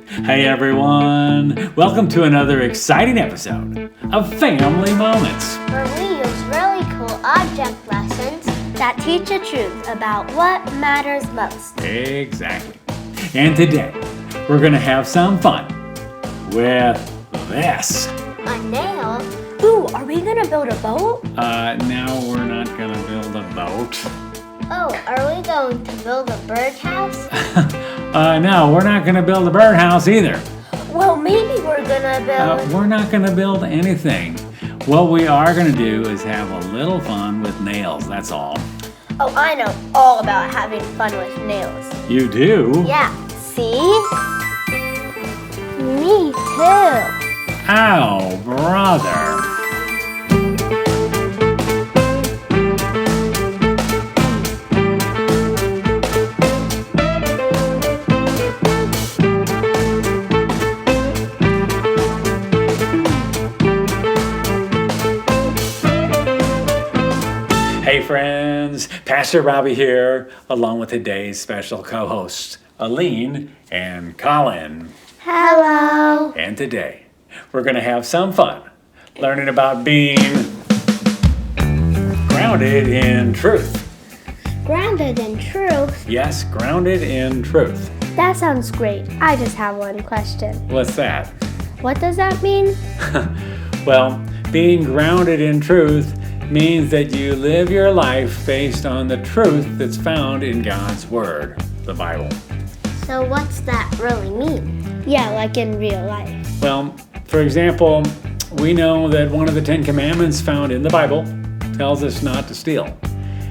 Hey everyone! Welcome to another exciting episode of Family Moments, where we use really cool object lessons that teach the truth about what matters most. Exactly. And today, we're going to have some fun with this. A nail? Ooh, are we going to build a boat? No, we're not going to build a boat. Oh, are we going to build a birdhouse? No, we're not going to build a birdhouse either. Well, maybe we're going to build... We're not going to build anything. What we are going to do is have a little fun with nails, that's all. Oh, I know all about having fun with nails. You do? Yeah, see? Me too. Ow, brother. Hey friends, Pastor Robbie here, along with today's special co-hosts, Aline and Colin. Hello. And today, we're going to have some fun learning about being grounded in truth. Grounded in truth? Yes, grounded in truth. That sounds great. I just have one question. What's that? What does that mean? Well, being grounded in truth means that you live your life based on the truth that's found in God's Word, the Bible. So what's that really mean? Yeah, like in real life. Well, for example, we know that one of the 10 Commandments found in the Bible tells us not to steal.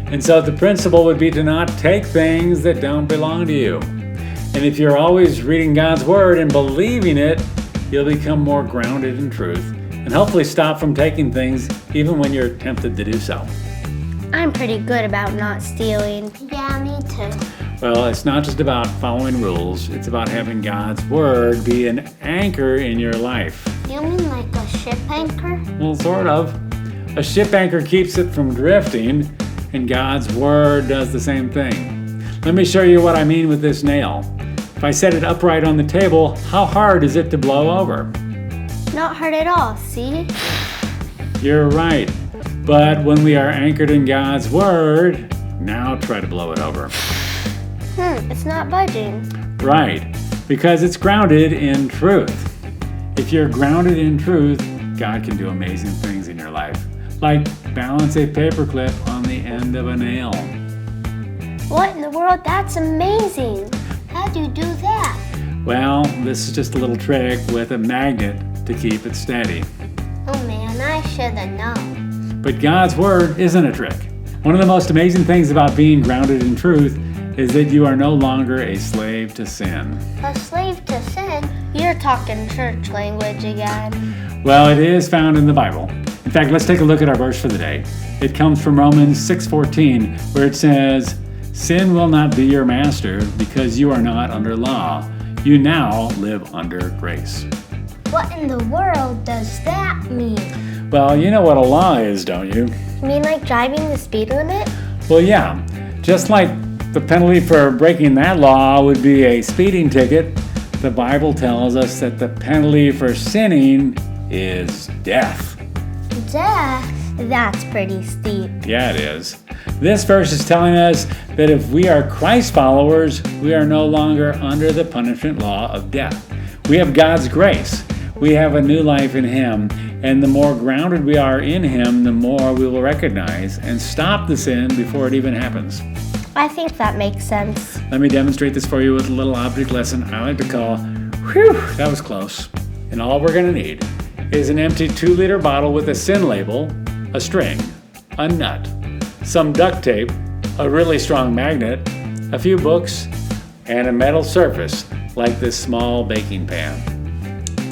And so the principle would be to not take things that don't belong to you. And if you're always reading God's Word and believing it, you'll become more grounded in truth and hopefully stop from taking things even when you're tempted to do so. I'm pretty good about not stealing. Yeah, me too. Well, it's not just about following rules. It's about having God's Word be an anchor in your life. You mean like a ship anchor? Well, sort of. A ship anchor keeps it from drifting, and God's Word does the same thing. Let me show you what I mean with this nail. If I set it upright on the table, how hard is it to blow over? Not hard at all, see? You're right. But when we are anchored in God's Word, now try to blow it over. It's not budging. Right, because it's grounded in truth. If you're grounded in truth, God can do amazing things in your life, like balance a paperclip on the end of a nail. What in the world? That's amazing. How do you do that? Well, this is just a little trick with a magnet to keep it steady. Oh man, I should have known. But God's Word isn't a trick. One of the most amazing things about being grounded in truth is that you are no longer a slave to sin. A slave to sin? You're talking church language again. Well, it is found in the Bible. In fact, let's take a look at our verse for the day. It comes from Romans 6:14, where it says, "Sin will not be your master because you are not under law. You now live under grace." What in the world does that mean? Well, you know what a law is, don't you? You mean like driving the speed limit? Well, yeah. Just like the penalty for breaking that law would be a speeding ticket, the Bible tells us that the penalty for sinning is death. Death? That's pretty steep. Yeah, it is. This verse is telling us that if we are Christ followers, we are no longer under the punishment law of death. We have God's grace. We have a new life in Him. And the more grounded we are in Him, the more we will recognize and stop the sin before it even happens. I think that makes sense. Let me demonstrate this for you with a little object lesson I like to call, whew, that was close. And all we're going to need is an empty 2-liter bottle with a sin label, a string, a nut, some duct tape, a really strong magnet, a few books, and a metal surface like this small baking pan.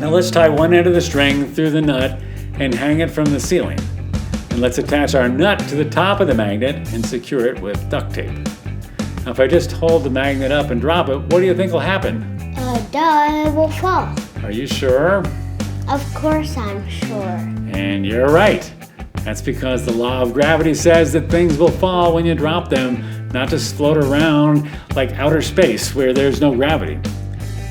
Now let's tie one end of the string through the nut and hang it from the ceiling. And let's attach our nut to the top of the magnet and secure it with duct tape. Now if I just hold the magnet up and drop it, what do you think will happen? It will fall. Are you sure? Of course I'm sure. And you're right. That's because the law of gravity says that things will fall when you drop them, not just float around like outer space where there's no gravity.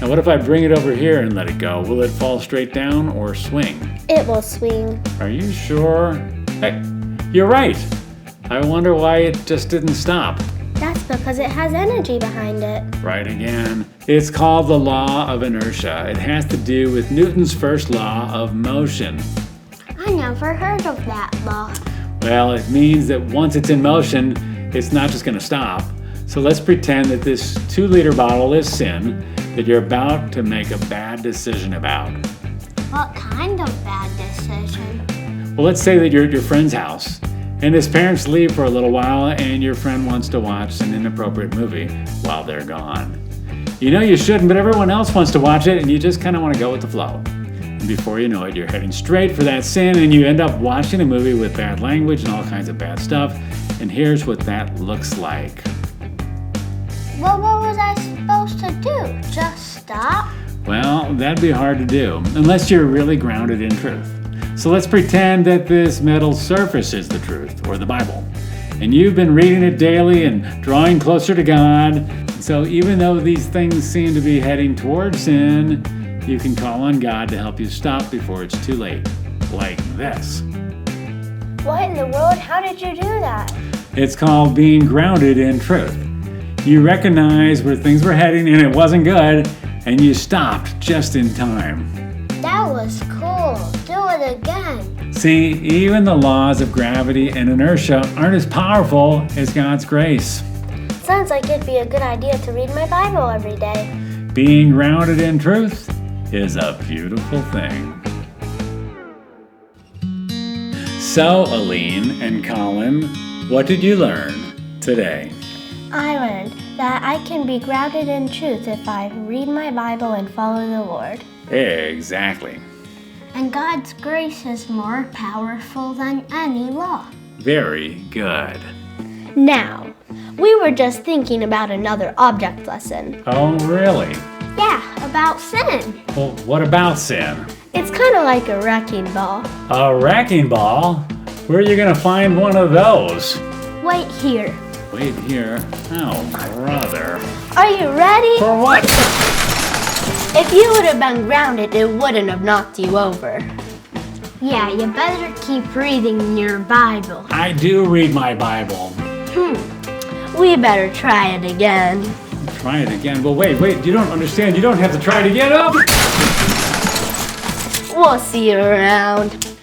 Now what if I bring it over here and let it go? Will it fall straight down or swing? It will swing. Are you sure? Hey, you're right. I wonder why it just didn't stop. That's because it has energy behind it. Right again. It's called the law of inertia. It has to do with Newton's first law of motion. I never heard of that law. Well, it means that once it's in motion, it's not just going to stop. So let's pretend that this 2-liter bottle is sin that you're about to make a bad decision about. What kind of bad decision? Well, let's say that you're at your friend's house and his parents leave for a little while and your friend wants to watch an inappropriate movie while they're gone. You know you shouldn't, but everyone else wants to watch it and you just kind of want to go with the flow. And before you know it, you're heading straight for that sin and you end up watching a movie with bad language and all kinds of bad stuff. And here's what that looks like. Well, what was I supposed to do? Just stop? Well, that'd be hard to do, unless you're really grounded in truth. So let's pretend that this metal surface is the truth, or the Bible. And you've been reading it daily and drawing closer to God. So even though these things seem to be heading towards sin, you can call on God to help you stop before it's too late. Like this. What in the world? How did you do that? It's called being grounded in truth. You recognize where things were heading and it wasn't good, and you stopped just in time. That was cool. Do it again. See, even the laws of gravity and inertia aren't as powerful as God's grace. Sounds like it'd be a good idea to read my Bible every day. Being grounded in truth is a beautiful thing. So, Aline and Colin, what did you learn today? I learned that I can be grounded in truth if I read my Bible and follow the Lord. Exactly. And God's grace is more powerful than any law. Very good. Now, we were just thinking about another object lesson. Oh, really? Yeah, about sin. Well, what about sin? It's kind of like a wrecking ball. A wrecking ball? Where are you going to find one of those? Wait here. Wait here. Oh, brother. Are you ready? For what? If you would have been grounded, it wouldn't have knocked you over. Yeah, you better keep reading your Bible. I do read my Bible. We better try it again. Try it again. Well, wait. You don't understand. You don't have to try it again. Oh! We'll see you around.